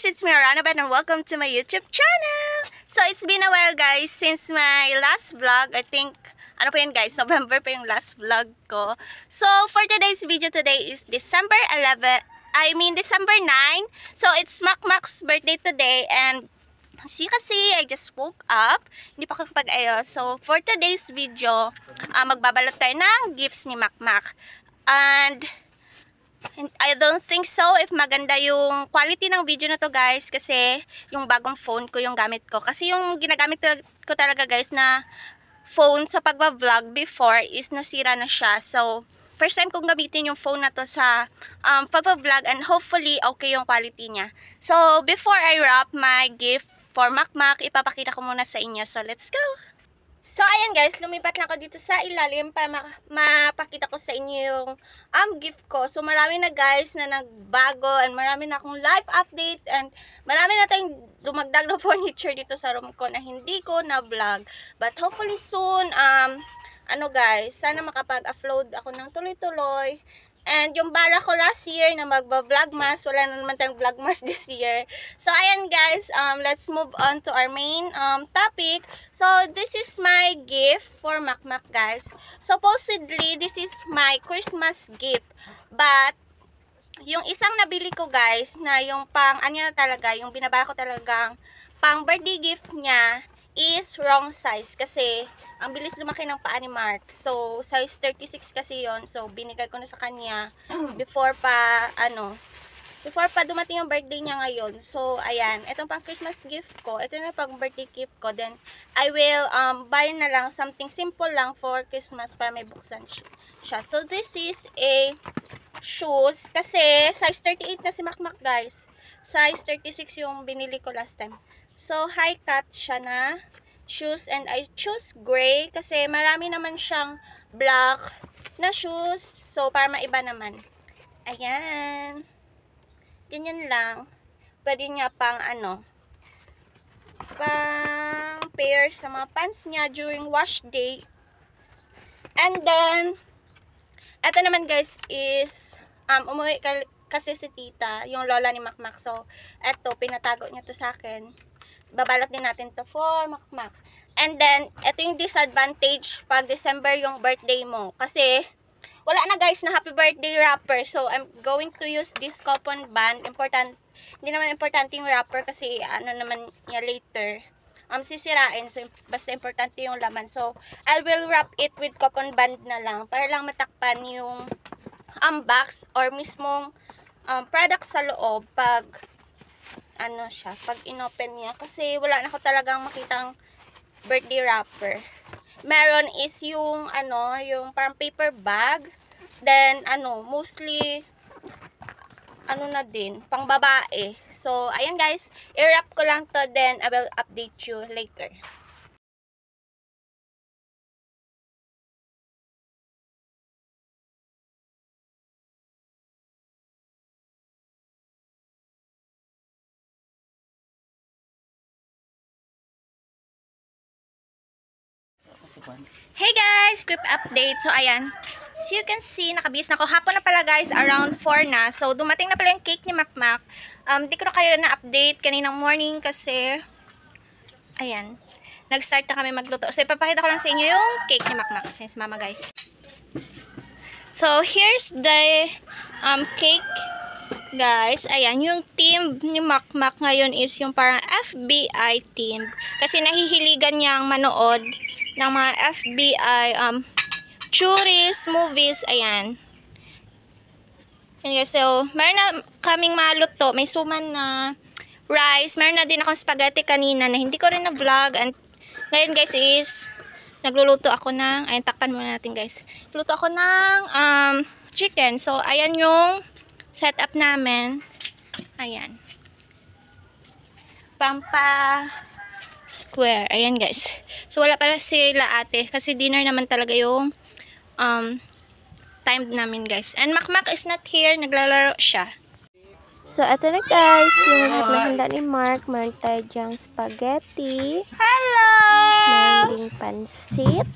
guys, it's me Aranaban and welcome to my YouTube channel. So it's been a while guys since my last vlog. I think, ano pa yun guys, November pa yung last vlog ko. So for today's video today is December 9. So it's Macmac's birthday today and as you can see, I just woke up. Hindi pa ako nakapag-ayos. So for today's video, magbabalot tayo ng gifts ni Macmac. And I don't think so if maganda yung quality ng video na to guys, kasi yung bagong phone ko yung gamit ko. Kasi yung ginagamit ko talaga guys na phone sa pagba-vlog before is nasira na siya. So first time kong gamitin yung phone na to sa pagba-vlog and hopefully okay yung quality niya. So before I wrap my gift for Macmac, ipapakita ko muna sa inyo. So let's go! So, ayan guys, lumipat lang ako dito sa ilalim para mapakita ko sa inyo yung gift ko. So, marami na guys na nagbago and marami na akong live update and marami na tayong dumagdag na furniture dito sa room ko na hindi ko na-vlog. But hopefully soon, guys, sana makapag-upload ako ng tuloy-tuloy. And yung bala ko last year na magba-vlogmas, wala na naman tayong vlogmas this year. So, ayan guys, let's move on to our main topic. So, this is my gift for Macmac guys. Supposedly, this is my Christmas gift. But, yung isang nabili ko guys, na yung yung binabala ko talagang pang birthday gift niya, is wrong size kasi ang bilis lumaki ng paa ni Mark. So, size 36 kasi yon. So, binigay ko na sa kanya before pa dumating yung birthday niya ngayon. So, ayan. Itong pang Christmas gift ko. Ito na pang birthday gift ko. Then, I will buy na lang something simple lang for Christmas para may buksan siya. So, this is a shoes. Kasi, size 38 na si Macmac guys. Size 36 yung binili ko last time. So, high cut siya na shoes and I choose gray kasi marami naman siyang black na shoes. So, para maiba naman. Ayan. Ganyan lang. Pwede niya pang pair sa mga pants niya during wash day. And then, eto naman guys is, umuwi kasi si tita, yung lola ni Macmac. So, eto, pinatago niya to sa akin. Babalot din natin to for Macmac. And then, ito yung disadvantage pag December yung birthday mo. Kasi, wala na guys na happy birthday wrapper. So, I'm going to use this coupon band. Hindi naman importante yung wrapper kasi naman niya later. Sisirain. So, basta importante yung laman. So, I will wrap it with coupon band na lang. Para lang matakpan yung box or mismong product sa loob pag pag inopen niya. Kasi wala na ako talagang makitang birthday wrapper. Meron is yung yung parang paper bag. Then mostly na din, pang babae. So, ayan guys, i-wrap ko lang to, then I will update you later. Hey guys! Quick update. So, ayan. As you can see, nakabihis na ako. Hapon na pala guys, around 4 na. So, dumating na pala yung cake ni Macmac. Di ko na kayo na-update kaninang morning kasi, ayan. Nag-start na kami magluto. So, ipapakita ko lang sa inyo yung cake ni Macmac. Since mama guys. So, here's the cake guys. Ayan, yung team ni Macmac ngayon is yung parang FBI team. Kasi nahihiligan niyang manood ng mga FBI tourist movies. Ayan. Okay, so meron na kaming maluto. May suman na rice. Meron na din akong spaghetti kanina na hindi ko rin na vlog. And ngayon guys is nagluluto ako ng, ayan, takpan muna natin guys. Luto ako ng chicken. So ayan yung setup namin. Ayan. Pampa square. Ayan guys. So wala pala sila ate kasi dinner naman talaga yung time namin guys. And Macmac is not here. Naglalaro siya. So eto na guys. Yung lahat ng handa ni Mark. Meron tayo dyang spaghetti. Hello! Meron ding pansit.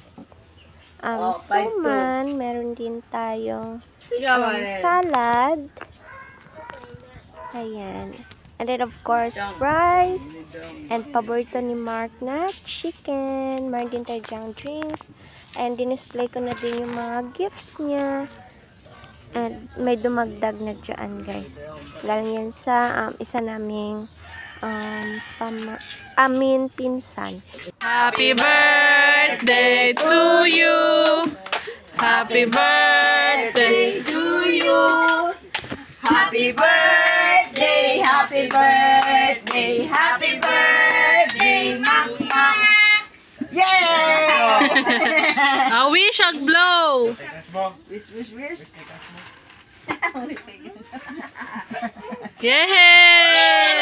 Suman. Meron din tayong salad. Ayan. And then, of course, fries. And paborito ni Mark na chicken. Meron din tayo dyang drinks. And dinisplay ko na din yung mga gifts niya. And may dumagdag na dyan, guys. Galing yan sa isa naming pinsan. Happy birthday to you. Happy birthday to you. Happy birthday, happy birthday, happy birthday, Mama. Yay! A wish and blow. Wish, wish, wish. Yay!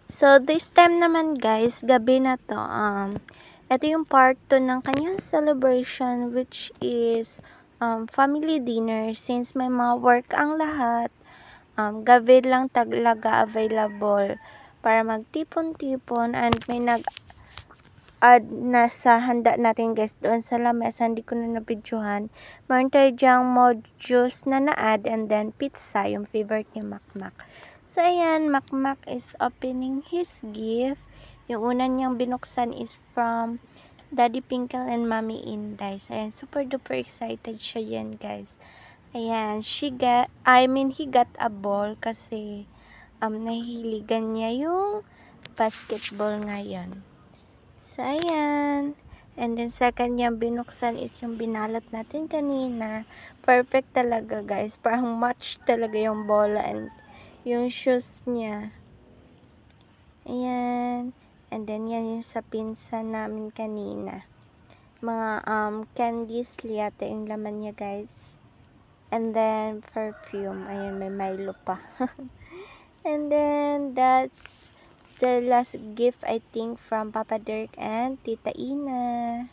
So, this time naman guys, gabi na to. Ito yung part 2 ng kanyang celebration, which is family dinner. Since may mga work ang lahat, gabi lang talaga available para magtipon-tipon, and may nag-add na sa handa natin guys doon sa lamesa. Hindi ko na nabidyohan. Meron tayo dyang mod juice na na-add, and then pizza, yung favorite ni Makmak. So, ayan, Makmak is opening his gift. Yung una niyang binuksan is from Daddy Pinkle and Mommy Inday. So, ayan, super duper excited siya yan, guys. Ayan, he got a ball kasi nahihiligan niya yung basketball ngayon. So, ayan. And then, second niyang binuksan is yung binalot natin kanina. Perfect talaga, guys. Parang match talaga yung bola and yung shoes niya. Ayan. And then, yan yung sa pinsan namin kanina. Mga candies yata yung laman niya, guys. And then, perfume. Ayan, may Milo pa. And then, that's the last gift, I think, from Papa Dirk and Tita Ina.